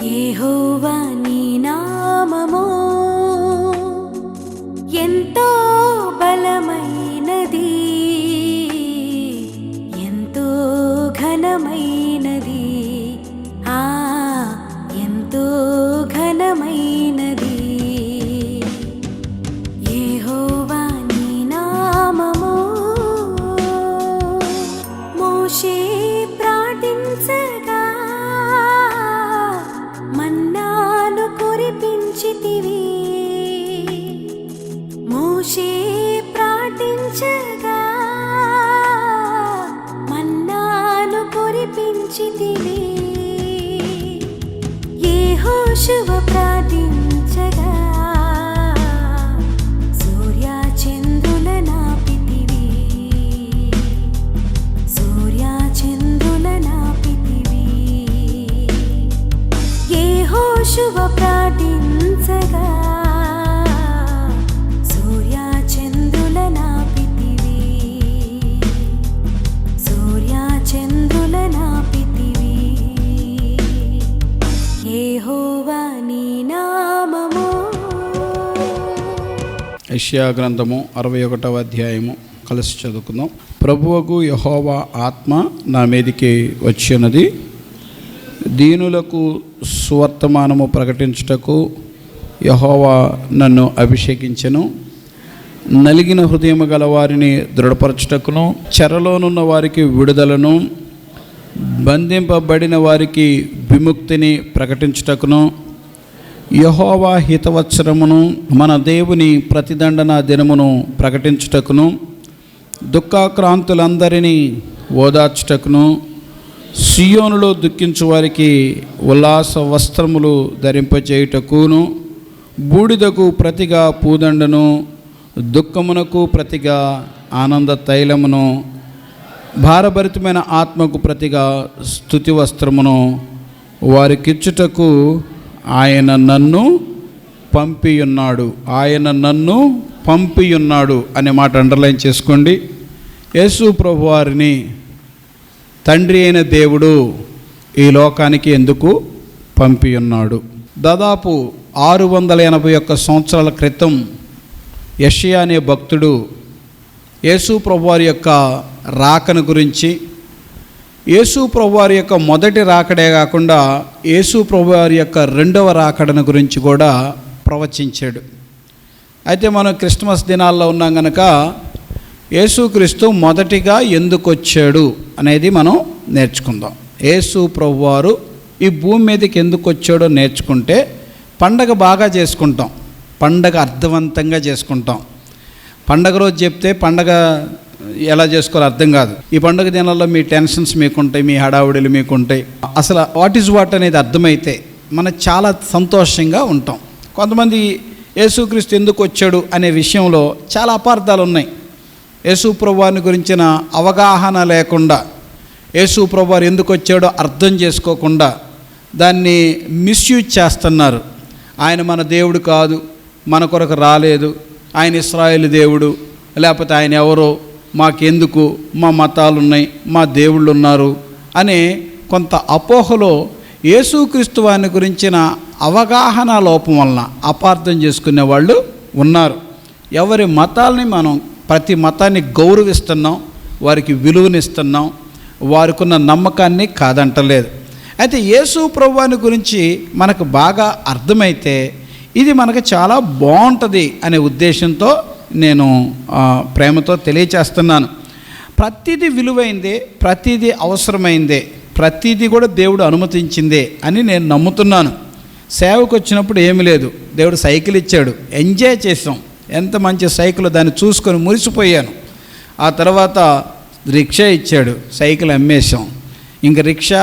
యెహోవా నీ నామము ఎంతో బలమైనది, ఎంతో ఘనమైనది, ఎంతో ఘనమైనది. యెహోవా నీ నామము. మోషే ప్రార్థించగా మన్నాను కురిపించితివి. మోషే ప్రార్థించగా మన్నాను కురిపించితివి. యెహోషువ ప్రార్థించగా సూర్య చంద్రుల నాపితివి. సూర్య చంద్రుల నాపితివి. యెహోషువ ప్రార్థించగా సూర్య చంద్రుల నాపితివి. సూర్య చంద్రుల నాపితివి. యెహోవా నీ నామము. యెషయా గ్రంథము 61వ అధ్యాయము కలిసి చదువుకుందాం. ప్రభువగు యెహోవా ఆత్మ నా మీదికి వచ్చినది, దీనులకు సువర్తమానము ప్రకటించుటకు యెహోవా నన్ను అభిషేకించెను. నలిగిన హృదయము గల వారిని దృఢపరచుటకును, చెరలోనున్న వారికి విడుదలను, బంధింపబడిన వారికి విముక్తిని ప్రకటించుటకును, యెహోవా హితవత్సరమును మన దేవుని ప్రతిదండన దినమును ప్రకటించుటకును, దుఃఖాక్రాంతులందరినీ ఓదార్చుటకును, సియోనులో దుఃఖించు వారికి ఉల్లాస వస్త్రములు ధరింపచేయుటకును, బూడిదకు ప్రతిగా పూదండను, దుఃఖమునకు ప్రతిగా ఆనంద తైలమును, భారభరితమైన ఆత్మకు ప్రతిగా స్తుతి వస్త్రమును వారికిచ్చుటకు ఆయన నన్ను పంపియున్నాడు. ఆయన నన్ను పంపియున్నాడు అనే మాట అండర్లైన్ చేసుకోండి. యేసు ప్రభు వారిని తండ్రి అయిన దేవుడు ఈ లోకానికి ఎందుకు పంపియున్నాడు? దాదాపు 681 సంవత్సరాల క్రితం యెషయా అనే భక్తుడు యేసు ప్రభువారి యొక్క రాకను గురించి, యేసు ప్రభువారి యొక్క మొదటి రాకడే కాకుండా యేసు ప్రభువారి యొక్క రెండవ రాకడను గురించి కూడా ప్రవచించాడు. అయితే మనం క్రిస్మస్ దినాల్లో ఉన్నాం కనుక యేసుక్రీస్తు మొదటిగా ఎందుకు వచ్చాడు అనేది మనం నేర్చుకుందాం. యేసు ప్రభువారు ఈ భూమి మీదకి ఎందుకు వచ్చాడో నేర్చుకుంటే పండగ బాగా చేసుకుంటాం, పండగ అర్థవంతంగా చేసుకుంటాం. పండగ రోజు చెప్తే పండగ ఎలా చేసుకోవాలో అర్థం కాదు. ఈ పండుగ దినాల్లో మీ టెన్షన్స్ మీకుంటాయి, మీ హడావుడిలు మీకుంటాయి. అసలు వాట్ ఈజ్ వాట్ అనేది అర్థమైతే మనం చాలా సంతోషంగా ఉంటాం. కొంతమంది యేసుక్రీస్తు ఎందుకు వచ్చాడు అనే విషయంలో చాలా అపార్థాలు ఉన్నాయి. యేసు ప్రభువారిని గురించిన అవగాహన లేకుండా, యేసు ప్రభువారు ఎందుకు వచ్చాడో అర్థం చేసుకోకుండా దాన్ని మిస్యూజ్ చేస్తున్నారు. ఆయన మన దేవుడు కాదు, మన కొరకు రాలేదు, ఆయన ఇశ్రాయేలు దేవుడు, లేకపోతే ఆయన ఎవరో, మాకెందుకు, మా మతాలు ఉన్నాయి, మా దేవుళ్ళు ఉన్నారు అనే కొంత అపోహలో యేసుక్రీస్తు వారిని గురించిన అవగాహన లోపం వలన అపార్థం చేసుకునే వాళ్ళు ఉన్నారు. ఎవరి మతాలని మనం ప్రతి మతాన్ని గౌరవిస్తున్నాం, వారికి విలువనిస్తున్నాం, వారికి ఉన్న నమ్మకాన్ని కాదంటలేదు. అయితే యేసు ప్రభువాని గురించి మనకు బాగా అర్థమైతే ఇది మనకు చాలా బాగుంటుంది అనే ఉద్దేశంతో నేను ప్రేమతో తెలియచేస్తున్నాను. ప్రతిదీ విలువైందే, ప్రతిదీ అవసరమైందే, ప్రతిదీ కూడా దేవుడు అనుమతించిందే అని నేను నమ్ముతున్నాను. సేవకు వచ్చినప్పుడు ఏమీ లేదు, దేవుడు సైకిల్ ఇచ్చాడు, ఎంజాయ్ చేసాం. ఎంత మంచి సైకిల్, దాన్ని చూసుకొని మురిసిపోయాను. ఆ తర్వాత రిక్షా ఇచ్చాడు, సైకిల్ అమ్మేశాం. ఇంక రిక్షా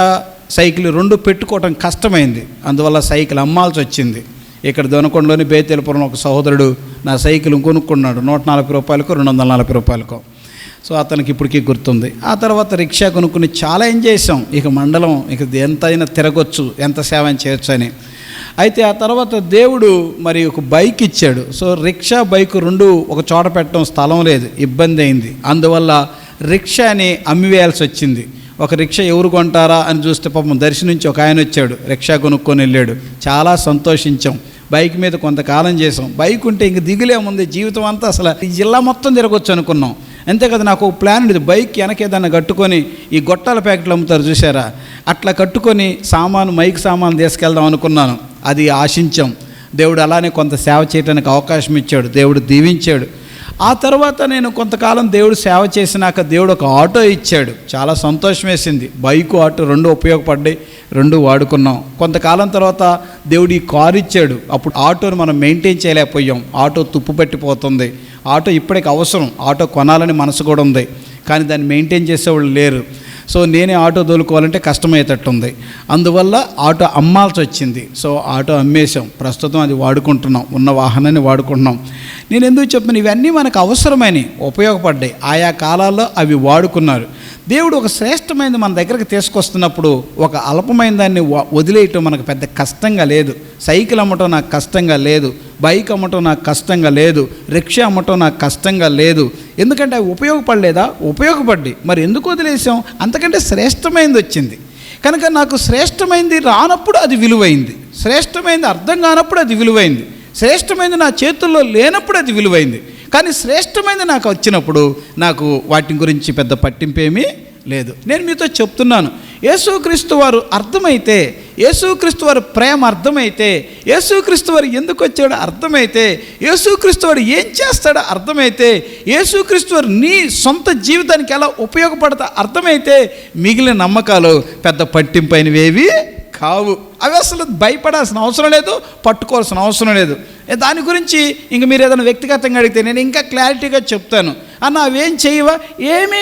సైకిల్ రెండు పెట్టుకోవటం కష్టమైంది, అందువల్ల సైకిల్ అమ్మాల్సి వచ్చింది. ఇక్కడ దొనకొండలోని బేతేలపురం ఒక సహోదరుడు నా సైకిల్ కొనుక్కున్నాడు, 140 రూపాయలకు 240 రూపాయలకు. సో అతనికి ఇప్పటికీ గుర్తుంది. ఆ తర్వాత రిక్షా కొనుక్కుని చాలా ఎంజాయ్ చేసాం. ఇక మండలం ఇక ఎంతైనా తిరగొచ్చు, ఎంత సేవ చేయొచ్చు అని. అయితే ఆ తర్వాత దేవుడు మరి ఒక బైక్ ఇచ్చాడు. సో రిక్షా బైక్ రెండు ఒక చోట పెట్టడం స్థలం లేదు, ఇబ్బంది అయింది. అందువల్ల రిక్షాని అమ్మివేయాల్సి వచ్చింది. ఒక రిక్షా ఎవరు కొంటారా అని చూస్తే పాపం దర్శి నుంచి ఒక ఆయన వచ్చాడు, రిక్షా కొనుక్కొని వెళ్ళాడు. చాలా సంతోషించాం. బైక్ మీద కొంతకాలం చేసాం. బైక్ ఉంటే ఇంక దిగులేముంది, జీవితం అంతా అసలు ఈ జిల్లా మొత్తం తిరగొచ్చు అనుకున్నాం. అంతే కదా, నాకు ఒక ప్లాన్ ఉండేది, బైక్ వెనకేదన్నా కట్టుకొని ఈ గొట్టాల ప్యాకెట్లు అమ్ముతారు చూసారా, అట్లా కట్టుకొని మైక్ సామాను తీసుకెళ్దాం అనుకున్నాను. అది ఆశించాం. దేవుడు అలానే కొంత సేవ చేయడానికి అవకాశం ఇచ్చాడు, దేవుడు దీవించాడు. ఆ తర్వాత నేను కొంతకాలం దేవుడు సేవ చేసినాక దేవుడు ఒక ఆటో ఇచ్చాడు. చాలా సంతోషం వేసింది. బైకు ఆటో రెండు ఉపయోగపడ్డాయి, రెండు వాడుకున్నాం. కొంతకాలం తర్వాత దేవుడు ఈ కారు ఇచ్చాడు. అప్పుడు ఆటోను మనం మెయింటైన్ చేయలేకపోయాం. ఆటో తుప్పు పట్టిపోతుంది. ఆటో ఇప్పటికి అవసరం, ఆటో కొనాలని మనసు కూడా ఉంది, కానీ దాన్ని మెయింటైన్ చేసేవాళ్ళు లేరు. సో నేనే ఆటో తోలుకోవాలంటే కష్టమయ్యేటట్టుంది. అందువల్ల ఆటో అమ్మాల్సి వచ్చింది. సో ఆటో అమ్మేశాం. ప్రస్తుతం అది వాడుకుంటున్నాం, ఉన్న వాహనాన్ని వాడుకుంటున్నాం. నేను ఎందుకు చెప్పాను, ఇవన్నీ మనకు అవసరమైనవి, ఉపయోగపడ్డాయి. ఆయా కాలాల్లో అవి వాడుకున్నారు. దేవుడు ఒక శ్రేష్టమైనది మన దగ్గరకు తీసుకొస్తున్నప్పుడు ఒక అల్పమైన దాన్ని వదిలేయటం మనకు పెద్ద కష్టంగా లేదు. సైకిల్ అమ్మటం నాకు కష్టంగా లేదు, బైక్ అమ్మటం నాకు కష్టంగా లేదు, రిక్షా అమ్మటం నాకు కష్టంగా లేదు. ఎందుకంటే అవి ఉపయోగపడలేదా? ఉపయోగపడ్డాయి. మరి ఎందుకు వదిలేసాం? అంతకంటే శ్రేష్టమైనది వచ్చింది కనుక. నాకు శ్రేష్టమైనది రానప్పుడు అది విలువైంది, శ్రేష్టమైనది అర్థం కానప్పుడు అది విలువైంది, శ్రేష్టమైనది నా చేతుల్లో లేనప్పుడు అది విలువైంది. కానీ శ్రేష్టమైనది నాకు వచ్చినప్పుడు నాకు వాటి గురించి పెద్ద పట్టింపేమీ లేదు. నేను మీతో చెప్తున్నాను, యేసుక్రీస్తు వారు అర్థమైతే, యేసుక్రీస్తు వారి ప్రేమ అర్థమైతే, యేసుక్రీస్తు వారు ఎందుకు వచ్చాడో అర్థమైతే, యేసుక్రీస్తు వారు ఏం చేస్తాడో అర్థమైతే, యేసుక్రీస్తు వారు నీ సొంత జీవితానికి ఎలా ఉపయోగపడతా అర్థమైతే, మిగిలిన నమ్మకాలు పెద్ద పట్టింపైనవేవి కావు. అవి అసలు భయపడాల్సిన అవసరం లేదు, పట్టుకోవాల్సిన అవసరం లేదు. దాని గురించి ఇంక మీరు ఏదైనా వ్యక్తిగతంగా అడిగితే నేను ఇంకా క్లారిటీగా చెప్తాను. అన్న అవేం చేయవా? ఏమీ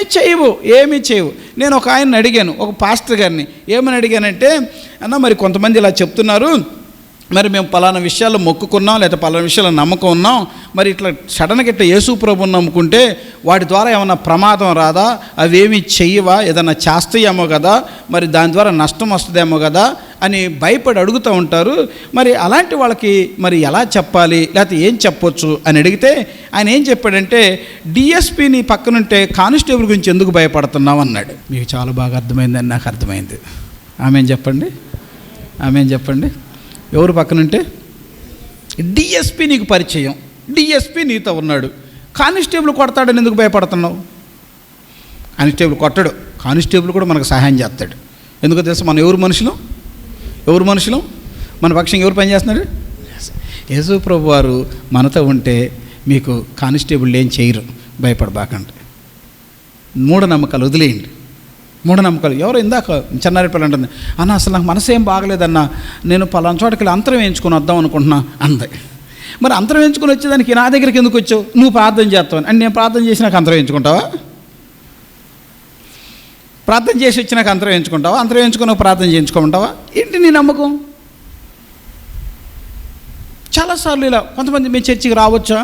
చేయవు. నేను ఒక ఆయన్ని అడిగాను, ఒక పాస్టర్ గారిని. ఏమని అడిగానంటే, అన్న మరి కొంతమంది ఇలా చెప్తున్నారు, మరి మేము పలానా విషయాల్లో మొక్కుకున్నాం, లేదా పలానా విషయాల్లో నమ్మకం ఉన్నాం, మరి ఇట్లా సడన్గా ఇట్లా యేసు ప్రభువుని నమ్ముకుంటే వాటి ద్వారా ఏమన్నా ప్రమాదం రాదా? అవేమీ చెయ్యవా? ఏదన్నా చేస్తాయేమో కదా, మరి దాని ద్వారా నష్టం వస్తుందేమో కదా అని భయపడి అడుగుతూ ఉంటారు. మరి అలాంటి వాళ్ళకి మరి ఎలా చెప్పాలి, లేకపోతే ఏం చెప్పొచ్చు అని అడిగితే ఆయన ఏం చెప్పాడంటే, డిఎస్పీ నీ పక్కనుంటే కానిస్టేబుల్ గురించి ఎందుకు భయపడుతున్నావు అన్నాడు. మీకు చాలా బాగా అర్థమైందని నాకు అర్థమైంది. ఆమె చెప్పండి. ఎవరు పక్కనుంటే? డిఎస్పీ నీకు పరిచయం, డిఎస్పీ నీతో ఉన్నాడు. కానిస్టేబుల్ కొడతాడని ఎందుకు భయపడుతున్నావు? కానిస్టేబుల్ కొట్టడు, కానిస్టేబుల్ కూడా మనకు సహాయం చేస్తాడు. ఎందుకో తెలుసు, మనం ఎవరు మనుషులం, మన పక్షంగా ఎవరు పనిచేస్తున్నాడు? యేసు ప్రభు వారు మనతో ఉంటే మీకు కానిస్టేబుల్ ఏం చేయరు, భయపడబాకండి. మూఢనమ్మకాలు వదిలేయండి. మూఢనమ్మకాలు ఎవరు ఇందాక చెన్నారెడ్డి అంటుంది, అన్న అసలు నాకు మనసు ఏం బాగలేదన్నా, నేను పలానా చోటకి వెళ్ళి అంతరం వేయించుకొని వద్దాం అనుకుంటున్నా అంది. మరి అంతరం వేయించుకొని వచ్చేదానికి నా దగ్గరికి ఎందుకు వచ్చావు? నువ్వు ప్రార్థన చేస్తావు అని. నేను ప్రార్థన చేసి నాకు అంతరం వేయించుకుంటావా? ప్రార్థన చేసి వచ్చి నాకు అంతరం వేయించుకుంటావా? అంతరం వేయించుకొని ప్రార్థన చేయించుకుంటావా? ఏంటి నీ నమ్మకం? చాలాసార్లు ఇలా కొంతమంది, మీ చర్చికి రావచ్చా,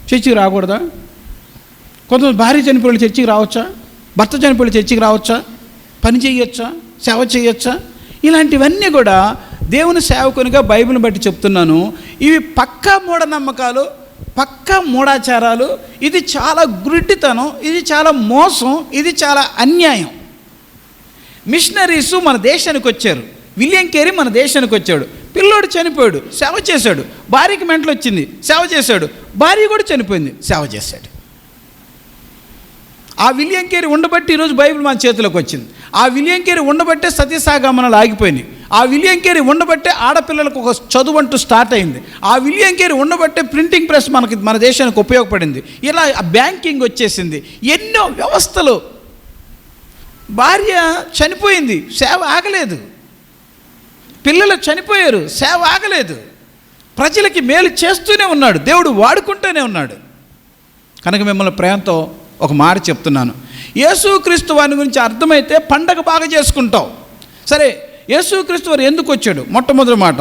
చర్చికి రాకూడదా? కొంతమంది భార్య చనిపోయిన చర్చికి రావచ్చా, భర్త చనిపోయిన చర్చికి రావచ్చా, పని చేయొచ్చా, సేవ చేయొచ్చా? ఇలాంటివన్నీ కూడా దేవుని సేవకునిగా బైబిల్ని బట్టి చెప్తున్నాను. ఇవి పక్కా మూఢనమ్మకాలు, పక్కా మూఢాచారాలు. ఇది చాలా గుడ్డితనం, ఇది చాలా మోసం, ఇది చాలా అన్యాయం. మిషనరీస్ మన దేశానికి వచ్చారు. విలియం కేరీ మన దేశానికి వచ్చాడు. పిల్లోడు చనిపోయాడు, సేవ చేశాడు. భార్యకి మెంటలు వచ్చింది, సేవ చేశాడు. భార్య కూడా చనిపోయింది, సేవ చేశాడు. ఆ విలియం కేరీ ఉండబట్టి ఈరోజు బైబిల్ మన చేతిలోకి వచ్చింది. ఆ విలియం కేరీ ఉండబట్టే సతీసాగమనాలు ఆగిపోయినాయి. ఆ విలియం కేరీ ఉండబట్టే ఆడపిల్లలకు ఒక చదువు అంటూ స్టార్ట్ అయింది. ఆ విలియం కేరీ ఉండబట్టే ప్రింటింగ్ ప్రెస్ మన దేశానికి ఉపయోగపడింది. ఇలా బ్యాంకింగ్ వచ్చేసింది. ఎన్నో వ్యవస్థలు. భార్య చనిపోయింది, సేవ ఆగలేదు. పిల్లలు చనిపోయారు, సేవ ఆగలేదు. ప్రజలకి మేలు చేస్తూనే ఉన్నాడు, దేవుడు వాడుకుంటూనే ఉన్నాడు. కనుక మిమ్మల్ని ప్రేమతో ఒక మాట చెప్తున్నాను, యేసుక్రీస్తు వారి గురించి అర్థమైతే పండగ బాగా చేసుకుంటావు. సరే, యేసుక్రీస్తు వారు ఎందుకు వచ్చాడు? మొట్టమొదటి మాట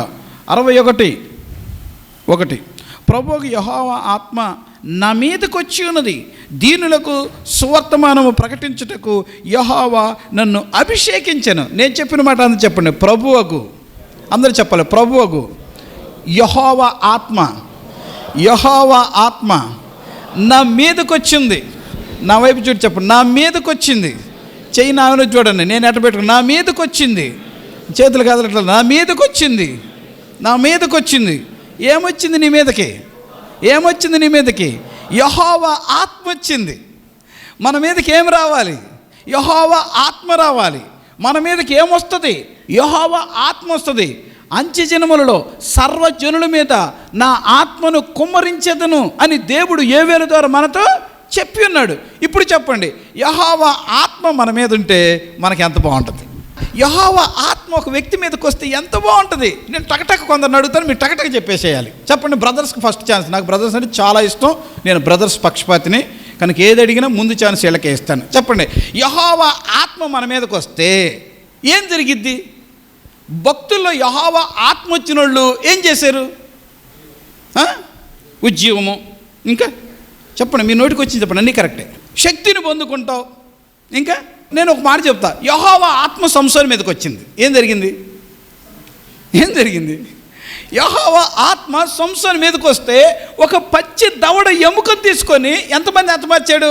61:1 ప్రభువుకు యెహోవా ఆత్మ నా మీదకి వచ్చి ఉన్నది, దీనులకు సువర్తమానము ప్రకటించుటకు యెహోవా నన్ను అభిషేకించెను. నేను చెప్పిన మాట అందరూ చెప్పండి, ప్రభువుకు. అందరూ చెప్పాలి, ప్రభువుకు. యెహోవా ఆత్మ నా మీదకి వచ్చింది. నా వైపు చూడు చెప్పండి, నా మీదకి వచ్చింది. చెయ్యి నా మీద చూడండి, నేను ఎట్ట పెట్టుకుని నా మీదకి వచ్చింది, చేతులు కదలట్ల, నా మీదకి వచ్చింది, నా మీదకి వచ్చింది. ఏమొచ్చింది నీ మీదకి? ఏమొచ్చింది నీ మీదకి? యెహోవా ఆత్మ వచ్చింది. మన మీదకి ఏం రావాలి? యెహోవా ఆత్మ రావాలి. మన మీదకి ఏమొస్తుంది? యెహోవా ఆత్మ వస్తుంది. అంత్యజనములలో సర్వజనుల మీద నా ఆత్మను కుమ్మరించెదను అని దేవుడు యోవేలు ద్వారా మనతో చెప్పి ఉన్నాడు. ఇప్పుడు చెప్పండి, యెహోవా ఆత్మ మన మీద ఉంటే మనకి ఎంత బాగుంటుంది? యెహోవా ఆత్మ ఒక వ్యక్తి మీదకి వస్తే ఎంత బాగుంటుంది? నేను టకటక కొందరిని అడుగుతాను, మీరు టకటక చెప్పేసేయాలి. చెప్పండి. బ్రదర్స్కి ఫస్ట్ ఛాన్స్. నాకు బ్రదర్స్ అంటే చాలా ఇష్టం, నేను బ్రదర్స్ పక్షపాతిని కనుక ఏది అడిగినా ముందు ఛాన్స్ వీళ్ళకే ఇస్తాను. చెప్పండి, యెహోవా ఆత్మ మన మీదకి వస్తే ఏం జరిగిద్ది? భక్తుల్లో యెహోవా ఆత్మ వచ్చిన వాళ్ళు ఏం చేశారు? ఉద్యోగము, ఇంకా చెప్పండి, మీ నోటికి వచ్చింది చెప్పండి, అన్నీ కరెక్టే. శక్తిని పొందుకుంటావు. ఇంకా నేను ఒక మాట చెప్తా, యెహోవా ఆత్మ సంసోను మీదకి వచ్చింది. ఏం జరిగింది? ఏం జరిగింది? యెహోవా ఆత్మ సంసోను మీదకి వస్తే ఒక పచ్చి దవడ ఎముకను తీసుకొని ఎంతమంది హతమార్చాడు?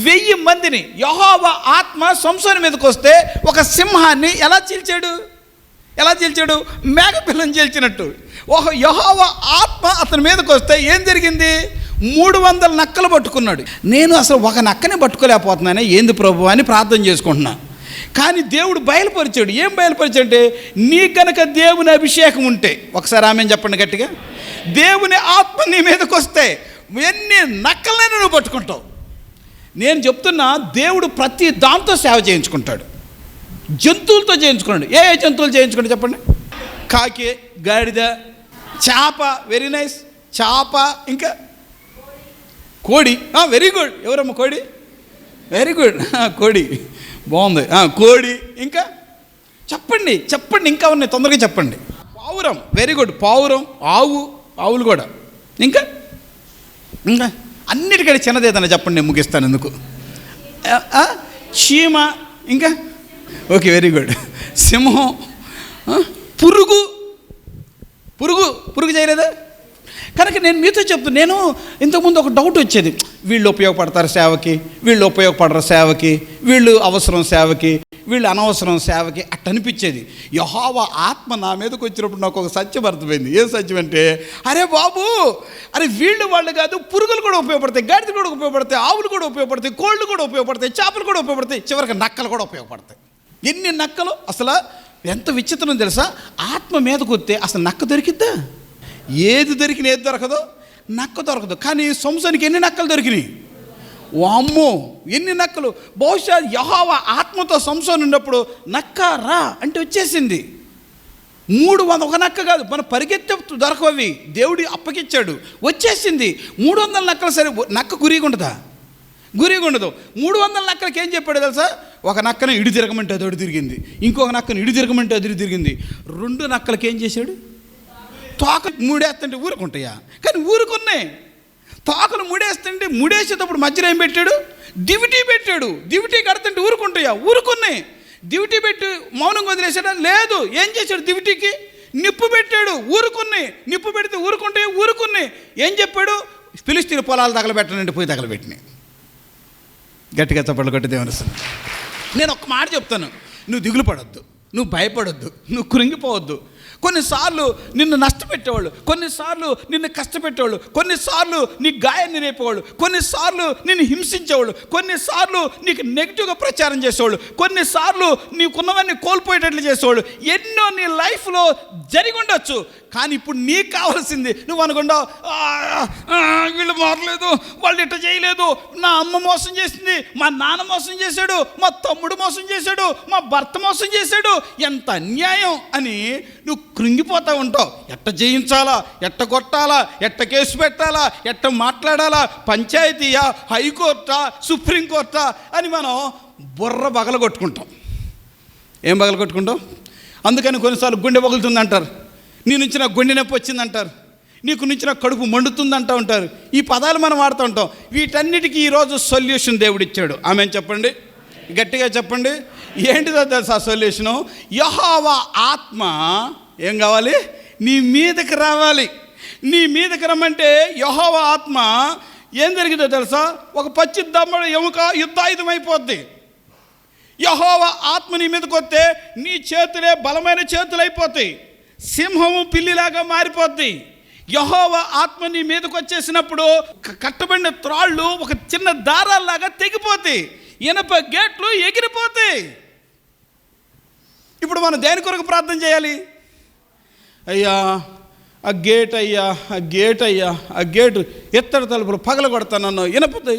1000 మందిని. యెహోవా ఆత్మ సంసోను మీదకి వస్తే ఒక సింహాన్ని ఎలా చీల్చాడు? ఎలా చీల్చాడు? మేకపిల్లని చీల్చినట్టు. యెహోవా ఆత్మ అతని మీదకి వస్తే ఏం జరిగింది? 300 నక్కలు పట్టుకున్నాడు. నేను అసలు ఒక నక్కని పట్టుకోలేకపోతున్నానే, ఏంది ప్రభు అని ప్రార్థన చేసుకుంటున్నా. కానీ దేవుడు బయలుపరిచాడు. ఏం బయలుపరిచాడు అంటే, నీ కనుక దేవుని అభిషేకం ఉంటే, ఒకసారి ఆమెను చెప్పండి గట్టిగా, దేవుని ఆత్మ నీ మీదకి వస్తే ఎన్ని నక్కలైనా నువ్వు పట్టుకుంటావు. నేను చెప్తున్నా, దేవుడు ప్రతి దాంతో సేవ చేయించుకుంటాడు. జంతువులతో చేయించుకున్నాడు. ఏ జంతువులు చేయించుకుంటాడు చెప్పండి? కాకి, గాడిద, చేప, వెరీ నైస్, చేప, ఇంకా కోడి. Very good. ఎవరమ్మా కోడి? వెరీ గుడ్, కోడి బాగుంది. కోడి, ఇంకా చెప్పండి చెప్పండి, ఇంకా ఉన్నాయి, తొందరగా చెప్పండి. పావురం, వెరీ గుడ్, పావురం, ఆవులు కూడా, ఇంకా ఇంకా అన్నిటికంటే చిన్నది ఏదన్నా చెప్పండి, నేను ముగిస్తాను ఎందుకు. చీమ, ఇంకా ఓకే, వెరీ గుడ్. సింహం, పురుగు చేయలేదా? కనుక నేను మీతో చెప్తాను, నేను ఇంతకుముందు ఒక డౌట్ వచ్చేది, వీళ్ళు ఉపయోగపడతారు సేవకి, వీళ్ళు ఉపయోగపడరు సేవకి, వీళ్ళు అవసరం సేవకి, వీళ్ళు అనవసరం సేవకి అట్ట అనిపించేది. యెహోవా ఆత్మ నా మీదకి వచ్చినప్పుడు నాకు ఒక సత్యం అర్థమైంది. ఏం సత్యం అంటే, అరే బాబు, అరే వీళ్ళు వాళ్ళు కాదు, పురుగులు కూడా ఉపయోగపడతాయి, గాడిదలు కూడా ఉపయోగపడతాయి, ఆవులు కూడా ఉపయోగపడతాయి, కోళ్ళు కూడా ఉపయోగపడతాయి, చేపలు కూడా ఉపయోగపడతాయి, చివరికి నక్కలు కూడా ఉపయోగపడతాయి. ఎన్ని నక్కలు! అసలు ఎంత విచిత్రం తెలుసా? ఆత్మ మీదకి వస్తే అసలు నక్క దొరికిద్దా? ఏది దొరికినా ఏది దొరకదో? నక్క దొరకదు. కానీ సంసోనికి ఎన్ని నక్కలు దొరికినాయి? వామ్మో, ఎన్ని నక్కలు! బహుశా యెహోవా ఆత్మతో సంసోను ఉన్నప్పుడు నక్క రా అంటే వచ్చేసింది. 300, ఒక నక్క కాదు, మన పరిగెత్తే దొరకవి, దేవుడి అప్పగిచ్చాడు, వచ్చేసింది. 300 నక్కలు. సరే, నక్క గురిగా ఉంటుందా? గురిగా ఉండదు. 300 నక్కలకి ఏం చెప్పాడు తెలుసా? ఒక నక్కను ఇడి తిరగమంటే అది తిరిగింది, ఇంకొక నక్కను ఇడి తిరగమంటే అది తిరిగింది. 2 నక్కలకి ఏం చేశాడు? తోక మూడేస్తుంటే ఊరుకుంటాయా? కానీ ఊరుకున్నాయి. తోకలు ముడేస్తుంటే ముడేసేటప్పుడు మధ్యలో ఏం పెట్టాడు? దివిటీ పెట్టాడు. దివిటీ కడుతుంటే ఊరుకుంటాయా? ఊరుకున్నాయి. దివిటీ పెట్టి మౌనంగా వదిలేసాడా? లేదు. ఏం చేశాడు? దివిటీకి నిప్పు పెట్టాడు. ఊరుకున్నాయి. నిప్పు పెడితే ఊరుకుంటాయి, ఊరుకున్నాయి. ఏం చెప్పాడు? ఫిలిస్తీన్ పొలాలు తగలబెట్టనండి, పోయి తగలబెట్టినాయి. గట్టిగా చప్పట్లు కొట్టి దేవుని. నేను ఒక మాట చెప్తాను, నువ్వు దిగులు పడొద్దు, నువ్వు భయపడొద్దు, నువ్వు కృంగిపోవద్దు. కొన్నిసార్లు నిన్ను నష్టపెట్టేవాళ్ళు, కొన్నిసార్లు నిన్ను కష్టపెట్టేవాళ్ళు, కొన్నిసార్లు నీ గాయాన్ని రేపేవాళ్ళు, కొన్నిసార్లు నిన్ను హింసించేవాళ్ళు, కొన్నిసార్లు నీకు నెగిటివ్గా ప్రచారం చేసేవాళ్ళు, కొన్నిసార్లు నీకున్నవన్నీ కోల్పోయేటట్లు చేసేవాళ్ళు. ఎన్నో నీ లైఫ్లో జరిగి ఉండొచ్చు. కానీ ఇప్పుడు నీకు కావాల్సింది, నువ్వు అనుకుంటావు వీళ్ళు మారలేదు, వాళ్ళు ఇట్లా చేయలేదు, నా అమ్మ మోసం చేసింది, మా నాన్న మోసం చేశాడు, మా తమ్ముడు మోసం చేశాడు, మా భర్త మోసం చేశాడు, ఎంత అన్యాయం అని నువ్వు కృంగిపోతూ ఉంటావు. ఎట్ట జయించాలా, ఎట్ట కొట్టాలా, ఎట్ట కేసు పెట్టాలా, ఎట్ట మాట్లాడాలా, పంచాయతీయా, హైకోర్టా, సుప్రీంకోర్టా అని మనం బుర్ర బగలగొట్టుకుంటాం. ఏం బగలగొట్టుకుంటాం? అందుకని కొన్నిసార్లు గుండె పగులుతుంది అంటారు, నీ నుంచి నాకు గుండె నొప్పి వచ్చిందంటారు, నీకు నుంచి నాకు కడుపు మండుతుందంటూ ఉంటారు. ఈ పదాలు మనం వాడుతూ ఉంటాం. వీటన్నిటికీ ఈరోజు సొల్యూషన్ దేవుడిచ్చాడు. ఆమెను చెప్పండి, గట్టిగా చెప్పండి. ఏంటిదో తెలుసా సొల్యూషను? యెహోవా ఆత్మ ఏం కావాలి? నీ మీదకి రావాలి. నీ మీదకి రమ్మంటే యెహోవా ఆత్మ ఏం జరిగిందో తెలుసా? ఒక పచ్చి దమ్మడు ఎముక యుద్ధాయుధం అయిపోద్ది. యెహోవా ఆత్మ నీ మీదకి వస్తే నీ చేతులే బలమైన చేతులు అయిపోతాయి, సింహము పిల్లిలాగా మారిపోద్ది. యెహోవా ఆత్మ నీ మీదకి వచ్చేసినప్పుడు కట్టబడిన త్రాళ్ళు ఒక చిన్న దారాల్లాగా తెగిపోతాయి, ఇనప గేట్లు ఎగిరిపోతాయి. ఇప్పుడు మనం దేని కొరకు ప్రార్థన చేయాలి? అయ్యా ఆ గేట్ అయ్యా, ఆ గేట్ అయ్యా, ఆ గేటు ఎత్తడి తలుపులు పగల కొడతానన్ను,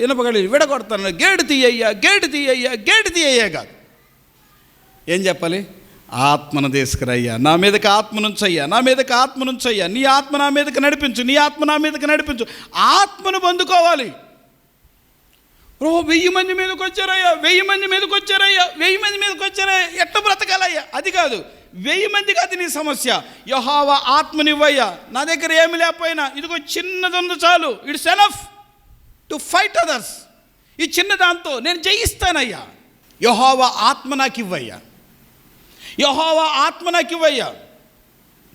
ఇనపగలి విడగొడతాను, గేటు తీయ్యా, గేటు తీయ్యా, గేటు తీయ్యా కాదు. ఏం చెప్పాలి? ఆత్మను తీసుకురయ్యా, నా మీదకి ఆత్మ నుంచయ్యా, నా మీదకి ఆత్మ నుంచయ్యా, నీ ఆత్మ నా మీదకి నడిపించు, నీ ఆత్మ నా మీదకి నడిపించు. ఆత్మను పొందుకోవాలి. 1000 మంది మీదకి వచ్చారయ్యా, 1000 మంది మీదకి వచ్చారయ్యా, 1000 మంది మీదకి వచ్చారయ్యా, ఎట్ట బ్రతకాలయ్యా? అది కాదు, 1000 మంది కాదు నీ సమస్య. యెహోవా ఆత్మనివ్వయ్యా, నా దగ్గర ఏమి లేకపోయినా ఇదిగో చిన్నదొందు చాలు, it's enough to fight others. ఈ చిన్న దాంతో నేను జయిస్తానయ్యా. యెహోవా ఆత్మ నాకు ఇవ్వయ్యా, యెహోవా ఆత్మ నాకు ఇవ్వయ్యా.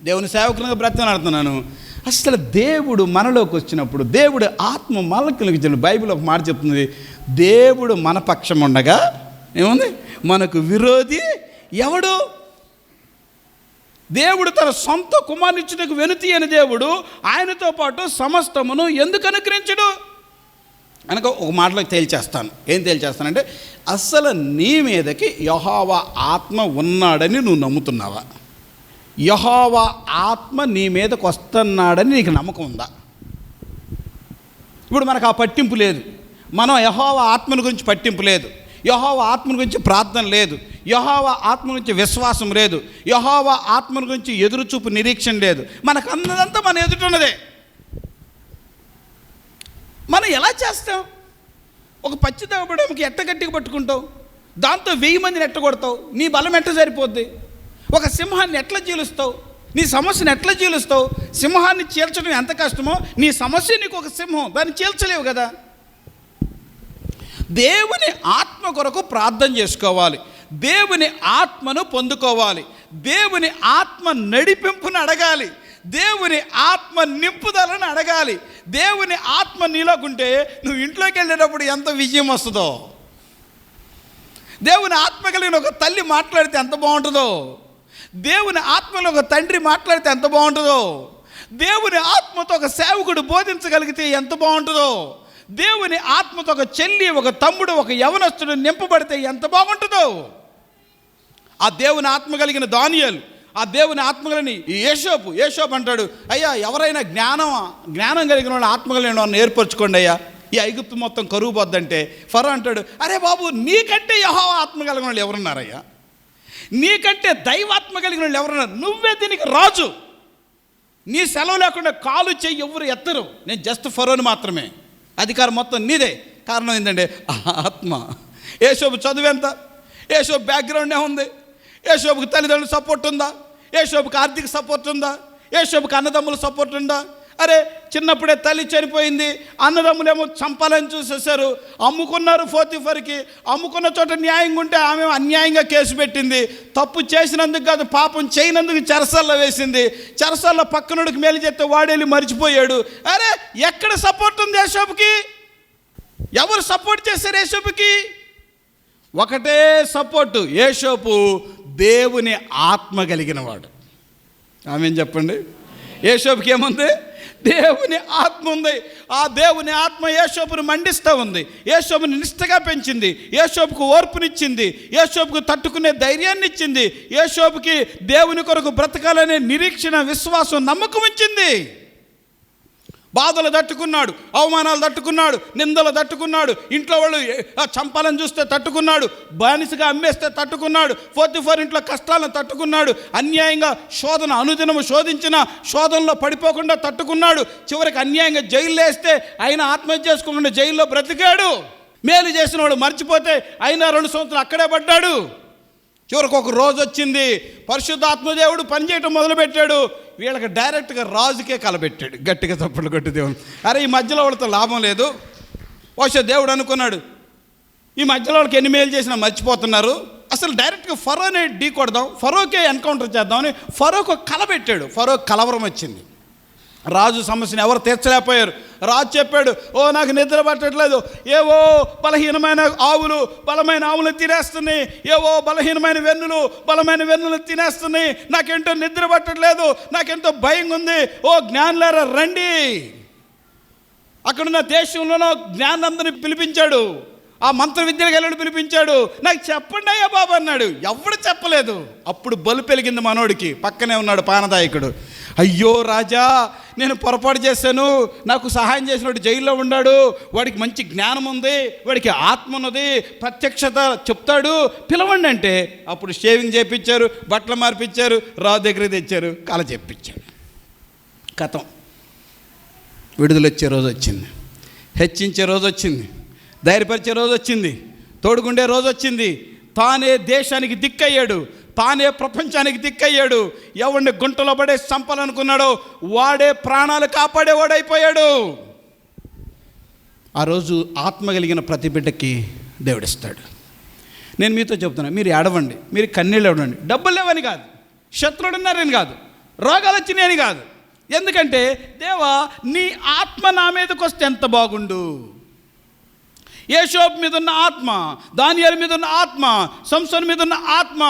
దేవుని సేవకునిగా బ్రతకనాడుతున్నాను. అసలు దేవుడు మనలోకి వచ్చినప్పుడు, దేవుడు ఆత్మ మనలోకి వచ్చిన బైబిల్ ఒక మాట చెప్తుంది, దేవుడు మన పక్షం ఉండగా ఏముంది, మనకు విరోధి ఎవడు? దేవుడు తన సొంత కుమారునిచ్చుటకు వెనుతి అని దేవుడు ఆయనతో పాటు సమస్తమును ఎందుకు అనుగ్రహించడు అనక ఒక మాటలోకి తేల్చేస్తాను. ఏం తేల్చేస్తానంటే, అసలు నీ మీదకి యెహోవా ఆత్మ ఉన్నాడని నువ్వు నమ్ముతున్నావా? యెహోవా ఆత్మ నీ మీదకి వస్తున్నాడని నీకు నమ్మకం ఉందా? ఇప్పుడు మనకు ఆ పట్టింపు లేదు, మనం యెహోవా ఆత్మను గురించి పట్టింపు లేదు, యెహోవా ఆత్మను గురించి ప్రార్థన లేదు, యెహోవా ఆత్మ గురించి విశ్వాసం లేదు, యెహోవా ఆత్మను గురించి ఎదురుచూపు నిరీక్షణ లేదు. మనకు అన్నదంతా మన ఎదుటున్నదే. మనం ఎలా చేస్తాం? ఒక పచ్చి తాగబడానికి ఎట్ట గట్టిగా పట్టుకుంటావు, దాంతో 1000 మందిని ఎట్టగొడతావు, నీ బలం ఎట్ట సరిపోద్ది? ఒక సింహాన్ని ఎట్లా చీలుస్తావు, నీ సమస్యను ఎట్లా చీలుస్తావు? సింహాన్ని చీల్చడం ఎంత కష్టమో నీ సమస్య నీకు ఒక సింహం, దాన్ని చీల్చలేవు కదా. దేవుని ఆత్మ కొరకు ప్రార్థన చేసుకోవాలి, దేవుని ఆత్మను పొందుకోవాలి, దేవుని ఆత్మ నడిపింపును అడగాలి, దేవుని ఆత్మ నింపుదలను అడగాలి. దేవుని ఆత్మ నీలోకుంటే నువ్వు ఇంట్లోకి వెళ్ళేటప్పుడు ఎంత విజయం వస్తుందో, దేవుని ఆత్మ కలిగిన ఒక తల్లి మాట్లాడితే ఎంత బాగుంటుందో, దేవుని ఆత్మలో ఒక తండ్రి మాట్లాడితే ఎంత బాగుంటుందో, దేవుని ఆత్మతో ఒక సేవకుడు బోధించగలిగితే ఎంత బాగుంటుందో, దేవుని ఆత్మతో ఒక చెల్లి, ఒక తమ్ముడు, ఒక యవనస్తుడు నింపబడితే ఎంత బాగుంటుందో. ఆ దేవుని ఆత్మ కలిగిన దానియేలు, ఆ దేవుని ఆత్మ కలిగిన యేషోపు అంటాడు, అయ్యా ఎవరైనా జ్ఞానం కలిగిన వాళ్ళు ఆత్మ కలిగిన వాళ్ళని ఏర్పరచుకోండి అయ్యా, ఈ ఐగుప్తు మొత్తం కరువు పోద్దంటే ఫరో అంటాడు, అరే బాబు నీకంటే యెహోవా ఆత్మ కలిగిన వాళ్ళు ఎవరున్నారయ్యా, నీకంటే దైవాత్మ కలిగిన వాళ్ళు ఎవరున్నారు, నువ్వే దీనికి రాజు, నీ సెలవు లేకుండా కాలు చెయ్యి ఎవరు ఎత్తరు, నేను జస్ట్ ఫరోని మాత్రమే, అధికారం మొత్తం నీదే. కారణం ఏంటంటే ఆత్మ. యేషోబు చదువు ఎంత, యేషోబు బ్యాక్గ్రౌండ్ ఏముంది, యేషోబుకి తల్లిదండ్రుల సపోర్ట్ ఉందా, యేషోబుకి ఆర్థిక సపోర్ట్ ఉందా, యేషోబుకి అన్నదమ్ముల సపోర్ట్ ఉందా? అరే చిన్నప్పుడే తల్లి చనిపోయింది, అన్నదమ్ములేమో చంపాలని చూసేశారు, అమ్ముకున్నారు పోతీఫర్కి, అమ్ముకున్న చోట న్యాయంగా ఉంటే ఆమె అన్యాయంగా కేసు పెట్టింది, తప్పు చేసినందుకు కాదు పాపం చేయనందుకు చెరసల్లో వేసింది, చెరసల్లో పక్కనుడికి మేలు చేస్తే వాడేళ్ళి మరిచిపోయాడు. అరే ఎక్కడ సపోర్ట్ ఉంది యేషోబుకి? ఎవరు సపోర్ట్ చేశారు యేషోబుకి? ఒకటే సపోర్టు, యేషోబు దేవుని ఆత్మ కలిగిన వాడు. ఆమె చెప్పండి, యేషోబుకి ఏముంది? దేవుని ఆత్మ ఉంది. ఆ దేవుని ఆత్మ యేషోబును మండిస్తూ ఉంది, యేషోబుని నిష్ఠగా పెంచింది, యేషోబుకు ఓర్పునిచ్చింది, యేషోబుకు తట్టుకునే ధైర్యాన్ని ఇచ్చింది, యేషోబుకి దేవుని కొరకు బ్రతకాలనే నిరీక్షణ, విశ్వాసం, నమ్మకం ఇచ్చింది. బాధలు తట్టుకున్నాడు, అవమానాలు తట్టుకున్నాడు, నిందలు తట్టుకున్నాడు, ఇంట్లో వాళ్ళు చంపాలని చూస్తే తట్టుకున్నాడు, బానిసగా అమ్మేస్తే తట్టుకున్నాడు, పోతీఫర్ ఇంట్లో కష్టాలను తట్టుకున్నాడు, అన్యాయంగా శోధన అనుదినము శోధించిన శోధనలో పడిపోకుండా తట్టుకున్నాడు, చివరికి అన్యాయంగా జైల్లో వేస్తే ఆయన ఆత్మహత్య చేసుకోకుండా జైల్లో బ్రతికాడు, మేలు చేసిన వాడు మర్చిపోతే అయినా 2 సంవత్సరాలు అక్కడే పడ్డాడు. చివరికి ఒక రోజు వచ్చింది, పరిశుద్ధాత్మదేవుడు పనిచేయటం మొదలుపెట్టాడు, వీళ్ళకి డైరెక్ట్గా రాజుకే కలబెట్టాడు. గట్టిగా తప్పులు కొట్టి దేవుడు, అరే ఈ మధ్యలో వాళ్ళతో లాభం లేదు, బహుశా దేవుడు అనుకున్నాడు ఈ మధ్యలో వాళ్ళకి ఎన్ని మేలు చేసినా మర్చిపోతున్నారు, అసలు డైరెక్ట్గా ఫరోనే ఢీ కొడదాం, ఫరోకే ఎన్కౌంటర్ చేద్దామని ఫరోకు కలబెట్టాడు. ఫరో కలవరం వచ్చింది, రాజు సమస్యను ఎవరు తీర్చలేకపోయారు. రాజు చెప్పాడు, ఓ నాకు నిద్ర పట్టట్లేదు, ఏవో బలమైన ఆవులు తినేస్తున్నాయి, ఏవో బలమైన వెన్నులు తినేస్తున్నాయి, నాకెంతో నిద్ర పట్టట్లేదు, నాకెంతో భయంగా ఉంది. ఓ జ్ఞానులారా రండి. అక్కడున్న దేశంలోనో జ్ఞానందరిని పిలిపించాడు, ఆ మంత్ర విద్యలు పిలిపించాడు. నాకు చెప్పండి అయ్యా బాబు అన్నాడు. ఎవడు చెప్పలేదు. అప్పుడు బలు పెరిగింది మనోడికి. పక్కనే ఉన్నాడు పానదాయకుడు. అయ్యో రాజా, నేను పొరపాటు చేశాను, నాకు సహాయం చేసినోడు జైల్లో ఉన్నాడు, వాడికి మంచి జ్ఞానం ఉంది, వాడికి ఆత్మ ఉన్నది, ప్రత్యక్షత చెప్తాడు, పిలవండి అంటే అప్పుడు షేవింగ్ చేయించారు, బట్టలు మార్పించారు, రాజు దగ్గర తెచ్చారు, కళ చెప్పించాడు. కథం. విడుదల వచ్చే రోజు వచ్చింది, హెచ్చించే రోజు వచ్చింది, ధైర్యపరిచే రోజు వచ్చింది, తోడుగుండే రోజు వచ్చింది. తానే దేశానికి దిక్కయ్యాడు, తానే ప్రపంచానికి దిక్కయ్యాడు. ఎవరిని గుంటలో పడే చంపాలనుకున్నాడో వాడే ప్రాణాలు కాపాడేవాడైపోయాడు. ఆ రోజు ఆత్మ కలిగిన ప్రతి బిడ్డకి దేవుడిస్తాడు. నేను మీతో చెప్తున్నా, మీరు ఏడవండి, మీరు కన్నీళ్ళు ఏడవండి. డబ్బులు లేవని కాదు, శత్రువులు ఉన్నారని కాదు, రోగాలు వచ్చినాయని కాదు. ఎందుకంటే దేవా, నీ ఆత్మ నా మీదకి వస్తే ఎంత బాగుండు. యోసేపు మీద ఉన్న ఆత్మ, దానియేలు మీద ఉన్న ఆత్మ, సంసోను మీద ఉన్న ఆత్మ,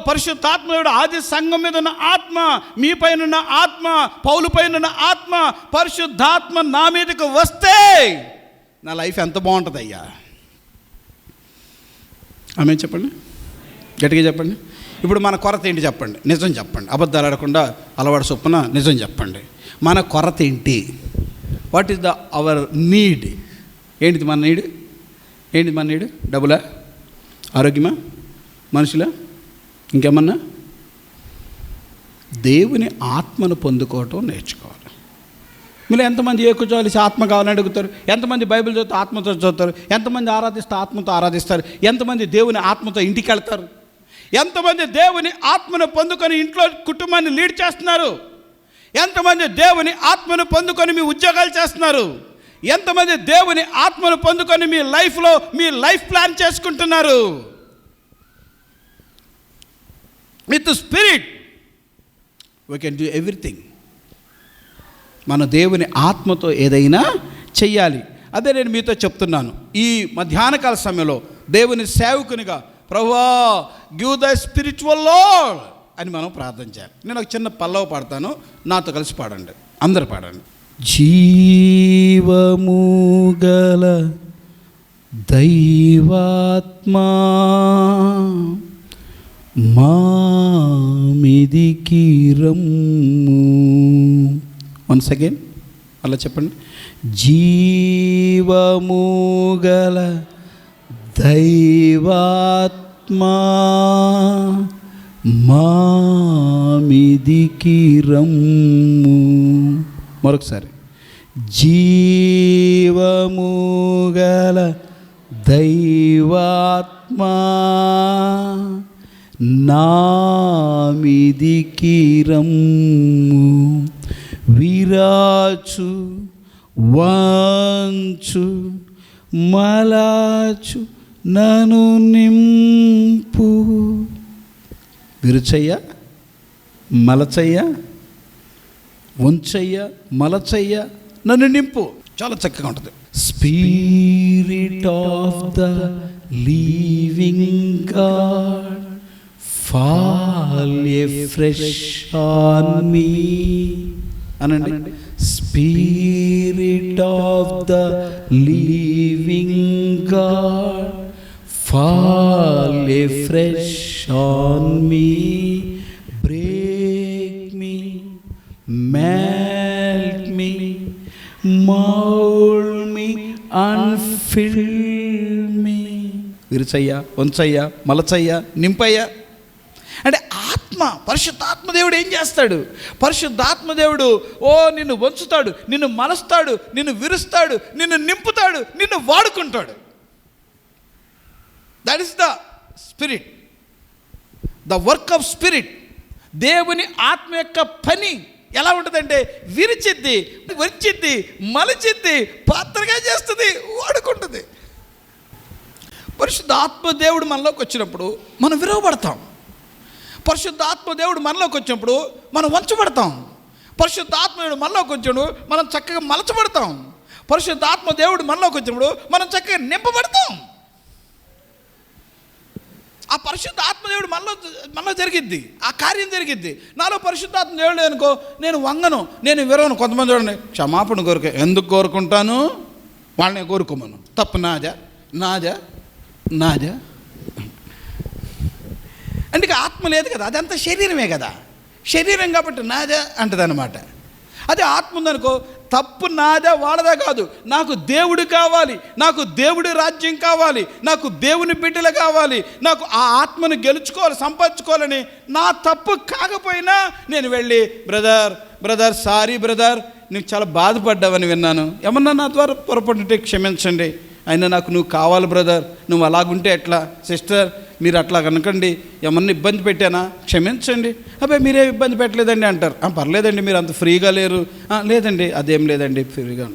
పరిశుద్ధాత్మ ఆది సంఘం మీద ఉన్న ఆత్మ, మీ పైన ఉన్న ఆత్మ, పౌలు పైన ఉన్న ఆత్మ, పరిశుద్ధాత్మ నా మీదకి వస్తే నా లైఫ్ ఎంత బాగుంటుంది అయ్యా. ఆమె చెప్పండి, గట్టిగా చెప్పండి. ఇప్పుడు మన కొరత ఏంటి చెప్పండి, నిజం చెప్పండి, అబద్ధాలు ఆడకుండా అలవాటు చొప్పున నిజం చెప్పండి. మన కొరత ఏంటి? What is the hour need? ఏంటిది మన నీడు? ఏంటిది మన నీడు? డబ్బులా? ఆరోగ్యమా? మనుషులా? ఇంకేమన్నా? దేవుని ఆత్మను పొందుకోవటం నేర్చుకోవాలి. మీరు ఎంతమంది ఏకుచోలిసి ఆత్మ కావాలని అడుగుతారు? ఎంతమంది బైబిల్ చదువుతూ ఆత్మతో చదువుతారు? ఎంతమంది ఆరాధిస్తూ ఆత్మతో ఆరాధిస్తారు? ఎంతమంది దేవుని ఆత్మతో ఇంటికి వెళ్తారు? ఎంతమంది దేవుని ఆత్మను పొందుకొని ఇంట్లో కుటుంబాన్ని లీడ్ చేస్తున్నారు? ఎంతమంది దేవుని ఆత్మను పొందుకొని మీ ఉద్యోగాలు చేస్తున్నారు? ఎంతమంది దేవుని ఆత్మను పొందుకొని మీ లైఫ్లో మీ లైఫ్ ప్లాన్ చేసుకుంటున్నారు? With spirit we can do everything. మన దేవుని ఆత్మతో ఏదైనా చెయ్యాలి. అదే నేను మీతో చెప్తున్నాను. ఈ మధ్యాహ్నకాల సమయంలో దేవుని సేవకునిగా, ప్రభువా గివ్ ద స్పిరిచువల్ లార్డ్ అని మనం ప్రార్థన చేయాలి. నేను ఒక చిన్న పల్లవ పాడతాను, నాతో కలిసి పాడండి, అందరు పాడండి. జీవము గల దైవాత్మా మామిదికి రమ్ము. వన్స్ అగైన్ అలా చెప్పండి. జీవము గల దైవాత్మా మామిదికి రమ్ము. మరొకసారి. జీవము గల దైవాత్మా నామిదికి రమ్ము. విరాచు వాంచు మలాచు నను నింపు. విరుచయ్య, మలచయ్య, వంచయ్య, మలచయ్య, నన్ను నింపు. చాలా చక్కగా ఉంటుంది. Spirit of the living God fall fresh on me అనండి. Spirit of the living God fall fresh on me. Break me, melt me, mold me and fill me. విరుచయ్య, వంచయ్య, మలచయ్య, నింపయ్య. అంటే ఆత్మ, పరిశుద్ధాత్మ దేవుడు ఏం చేస్తాడు? పరిశుద్ధాత్మ దేవుడు నిన్ను వంచుతాడు, నిన్ను మలస్తాడు, నిన్ను విరుస్తాడు, నిన్ను నింపుతాడు, నిన్ను వాడుకుంటాడు. That is the spirit, the work of spirit. దేవుని ఆత్మ యొక్క పని ఎలా ఉంటుందంటే విరిచిద్ది, వంచిద్ది, మలచిద్ది, పాత్రగా చేస్తుంది, వాడుకుంటుంది. పరిశుద్ధ ఆత్మ దేవుడు మనలోకి వచ్చినప్పుడు మనం విరవబడతాం. పరిశుద్ధ ఆత్మ దేవుడు మనలోకి వచ్చినప్పుడు మనం వంచబడతాం. పరిశుద్ధాత్మ దేవుడు మనలోకి వచ్చినప్పుడు మనం చక్కగా మలచబడతాం. పరిశుద్ధాత్మ దేవుడు మనలోకి వచ్చినప్పుడు మనం చక్కగా నింపబడతాం. ఆ పరిశుద్ధ ఆత్మదేవుడు మనలో జరిగిద్ది, ఆ కార్యం జరిగిద్ది. నాలో పరిశుద్ధాత్మ దేవుడు అనుకో, నేను వంగను, నేను విరవను. కొంతమంది చూడండి, క్షమాపణ కోరిక. ఎందుకు కోరుకుంటాను? వాళ్ళని కోరుకోమను. తప్పు నాదా నాదా నాదా అంటే ఆత్మ లేదు కదా, అదంతా శరీరమే కదా. శరీరం కాబట్టి నాదా అంటది అనమాట. అదే ఆత్మ ఉందనుకో, తప్పు నాదా వాళ్ళదా కాదు, నాకు దేవుడు కావాలి, నాకు దేవుడి రాజ్యం కావాలి, నాకు దేవుని బిడ్డలు కావాలి, నాకు ఆ ఆత్మను గెలుచుకోవాలి, సంపాదించుకోవాలని. నా తప్పు కాకపోయినా నేను వెళ్ళి బ్రదర్ సారీ బ్రదర్, నీకు చాలా బాధపడ్డావని విన్నాను, ఏమన్నా నా ద్వారా పొరపడుంటే క్షమించండి, అయినా నాకు నువ్వు కావాలి బ్రదర్, నువ్వు అలాగుంటే ఎట్లా, సిస్టర్ మీరు అట్లా కనుకండి, ఏమన్నా ఇబ్బంది పెట్టానా, క్షమించండి. అబ్బాయి మీరే ఇబ్బంది పెట్టలేదండి అంటారు. పర్లేదండి మీరు అంత ఫ్రీగా లేరు. లేదండి అదేం లేదండి ఫ్రీగా.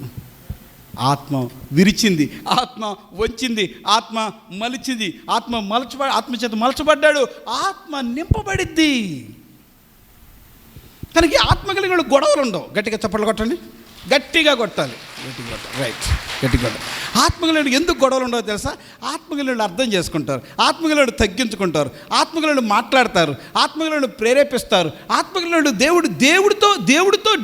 ఆత్మ విరిచింది, ఆత్మ వంచింది, ఆత్మ మలిచింది, ఆత్మ చేత మలచబడ్డాడు, ఆత్మ నింపబడిద్ది. కనుక ఆత్మ కలిగిన గొడవలు ఉండవు. గట్టిగా చప్పట్లు కొట్టండి, గట్టిగా కొట్టాలి, గట్టిగా కొట్టాలి, రైట్, గట్టిగా కొట్టాలి. ఆత్మగలుడు ఎందుకు గొడవలు ఉండవో తెలుసా? ఆత్మగలుడు అర్థం చేసుకుంటారు, ఆత్మగలుడు తగ్గించుకుంటారు, ఆత్మగలుడు మాట్లాడతారు, ఆత్మగలుడు ప్రేరేపిస్తారు, ఆత్మగలుడు దేవుడితో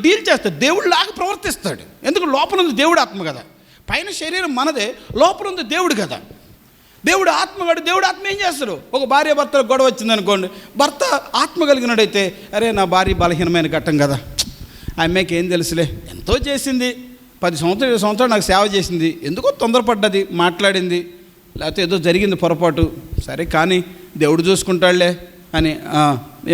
డీల్ చేస్తాడు, దేవుడిలాగా ప్రవర్తిస్తాడు. ఎందుకు? లోపల ఉంది దేవుడు ఆత్మ కదా, పైన శరీరం మనదే, లోపల ఉంది దేవుడు కదా. దేవుడు ఆత్మగాడు. దేవుడు ఆత్మ ఏం చేస్తాడు? ఒక భార్య భర్తలకు గొడవ వచ్చింది అనుకోండి, భర్త ఆత్మ కలిగినాడైతే, అరే నా భార్య బలహీనమైన ఘట్టం కదా, ఆ అమ్మాయికి ఏం తెలుసులే, ఎంతో చేసింది, 10 సంవత్సరాలు 20 సంవత్సరాలు నాకు సేవ చేసింది, ఎందుకో తొందరపడ్డది, మాట్లాడింది, లేకపోతే ఏదో జరిగింది పొరపాటు, సరే కానీ దేవుడు చూసుకుంటాడులే అని.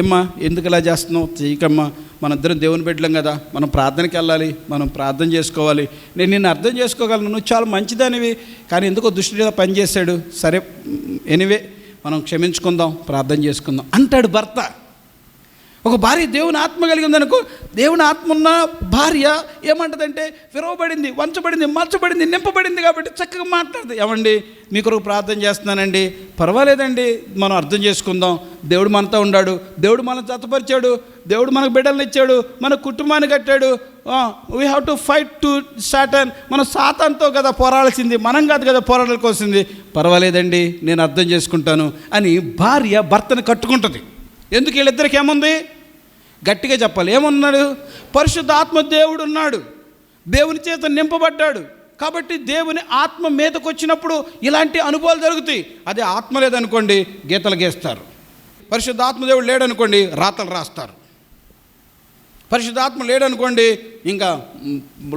ఏమ్మా ఎందుకు ఇలా చేస్తున్నావు? చేయకమ్మా, మనిద్దరం దేవుని బిడ్డలం కదా, మనం ప్రార్థనకి వెళ్ళాలి, మనం ప్రార్థన చేసుకోవాలి, నేను నిన్ను అర్థం చేసుకోగలను, నువ్వు చాలా మంచిదానివి, కానీ ఎందుకో దుష్టుడిగా పనిచేశాడు, సరే ఎనీవే మనం క్షమించుకుందాం, ప్రార్థన చేసుకుందాం అంటాడు భర్త. ఒక భార్య దేవుని ఆత్మ కలిగి ఉందనుకో, దేవుని ఆత్మ ఉన్న భార్య ఏమంటదంటే, విరవబడింది, వంచబడింది, మలచబడింది, నింపబడింది కాబట్టి చక్కగా మాట్లాడుతుంది. ఏమండి మీ కొరకు ప్రార్థన చేస్తున్నానండి, పర్వాలేదండి, మనం అర్థం చేసుకుందాం, దేవుడు మనతో ఉన్నాడు, దేవుడు మనం జతపరిచాడు, దేవుడు మనకు బిడ్డలను ఇచ్చాడు, మన కుటుంబాన్ని కట్టాడు, we have to fight to Satan, మనం సాతాన్తో కదా పోరాడాల్సింది, మనం కాదు కదా పోరాడాల్సింది, పర్వాలేదండి నేను అర్థం చేసుకుంటాను అని భార్య భర్తను కట్టుకుంటుంది. ఎందుకు? వీళ్ళిద్దరికి ఏముంది? గట్టిగా చెప్పాలి, ఏమన్నాడు? పరిశుద్ధ ఆత్మ దేవుడు ఉన్నాడు, దేవుని చేత నింపబడ్డాడు కాబట్టి దేవుని ఆత్మ మీదకు వచ్చినప్పుడు ఇలాంటి అనుభవాలు జరుగుతాయి. అదే ఆత్మ లేదనుకోండి గీతలు గీస్తారు, పరిశుద్ధ ఆత్మ దేవుడు లేడనుకోండి రాతలు రాస్తారు, పరిశుద్ధాత్మ లేడనుకోండి ఇంకా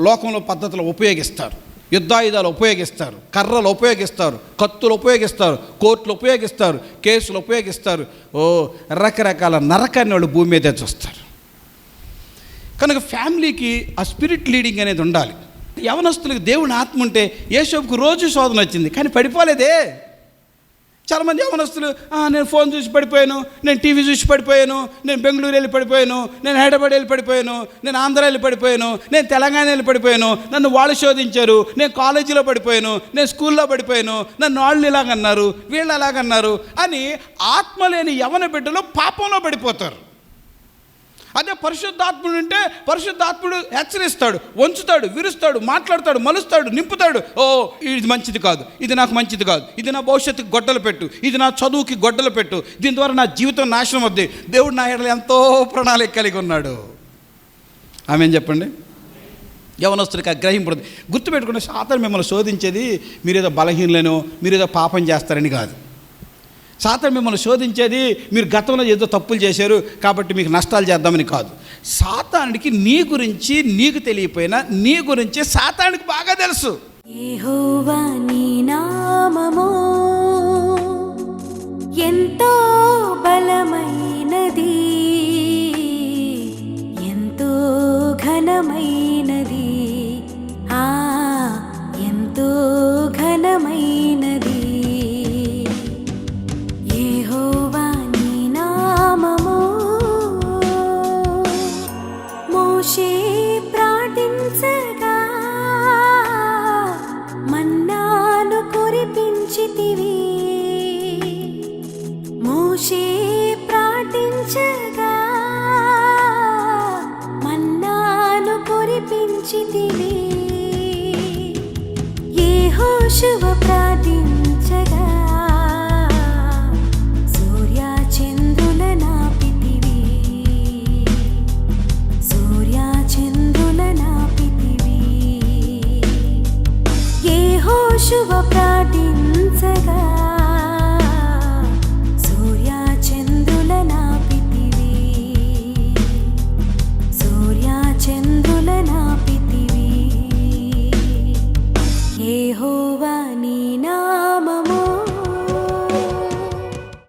లోకంలో పద్ధతులు ఉపయోగిస్తారు, యుద్ధాయుధాలు ఉపయోగిస్తారు, కర్రలు ఉపయోగిస్తారు, కత్తులు ఉపయోగిస్తారు, కోర్టులు ఉపయోగిస్తారు, కేసులు ఉపయోగిస్తారు, రకరకాల నరకాన్ని వాళ్ళు భూమి మీద చూస్తారు. కనుక ఫ్యామిలీకి ఆ స్పిరిట్ లీడింగ్ అనేది ఉండాలి. యవనస్తులకు దేవుని ఆత్మ ఉంటే యేసోపుకు రోజు శోధన వచ్చింది కానీ పడిపోలేదే. చాలామంది యవనస్తులు, నేను ఫోన్ చూసి పడిపోయాను, నేను టీవీ చూసి పడిపోయాను, నేను బెంగళూరు వెళ్ళి పడిపోయాను, నేను హైదరాబాద్ వెళ్ళి పడిపోయాను, నేను ఆంధ్ర వెళ్ళి పడిపోయాను, నేను తెలంగాణ వెళ్ళి పడిపోయాను, నన్ను వాళ్ళు శోధించారు, నేను కాలేజీలో పడిపోయాను, నేను స్కూల్లో పడిపోయాను, నన్ను వాళ్ళు ఇలాగన్నారు, వీళ్ళు అలాగన్నారు అని ఆత్మ లేని యవన బిడ్డలు పాపంలో పడిపోతారు. అదే పరిశుద్ధాత్ముడు ఉంటే పరిశుద్ధాత్ముడు హెచ్చరిస్తాడు, వంచుతాడు, విరుస్తాడు, మాట్లాడతాడు, మలుస్తాడు, నింపుతాడు. ఇది మంచిది కాదు, ఇది నాకు మంచిది కాదు, ఇది నా భవిష్యత్తుకి గొడ్డలు పెట్టు, ఇది నా చదువుకి గొడ్డలు పెట్టు, దీని ద్వారా నా జీవితం నాశనం అవుద్ది. దేవుడు నా ఎడల ఎంతో ప్రణాళిక కలిగి ఉన్నాడు. ఆమేన్ చెప్పండి. యవనస్తుడికి గ్రహింపడుతుంది. గుర్తుపెట్టుకుని సాతాను మిమ్మల్ని శోధించేది మీరేదో బలహీనలేనో మీరేదో పాపం చేస్తారని కాదు. సాతాను మిమ్మల్ని శోధించేది మీరు గతంలో ఏదో తప్పులు చేశారు కాబట్టి మీకు నష్టాలు చేద్దామని కాదు. సాతానుడికి నీ గురించి నీకు తెలియపోయినా నీ గురించి సాతానుడికి బాగా తెలుసు. యెహోవా నీ నామము ఎంతో బలమైనది, ఎంతో ఘనమైనది, ఎంతో ఘనమైనది. యెహోవా నీ నామము. మోషే ప్రార్థించగా మన్నాను కురిపించితివి, మోషే ప్రార్థించగా మన్నా యెహోషువ ప్రార్థించగా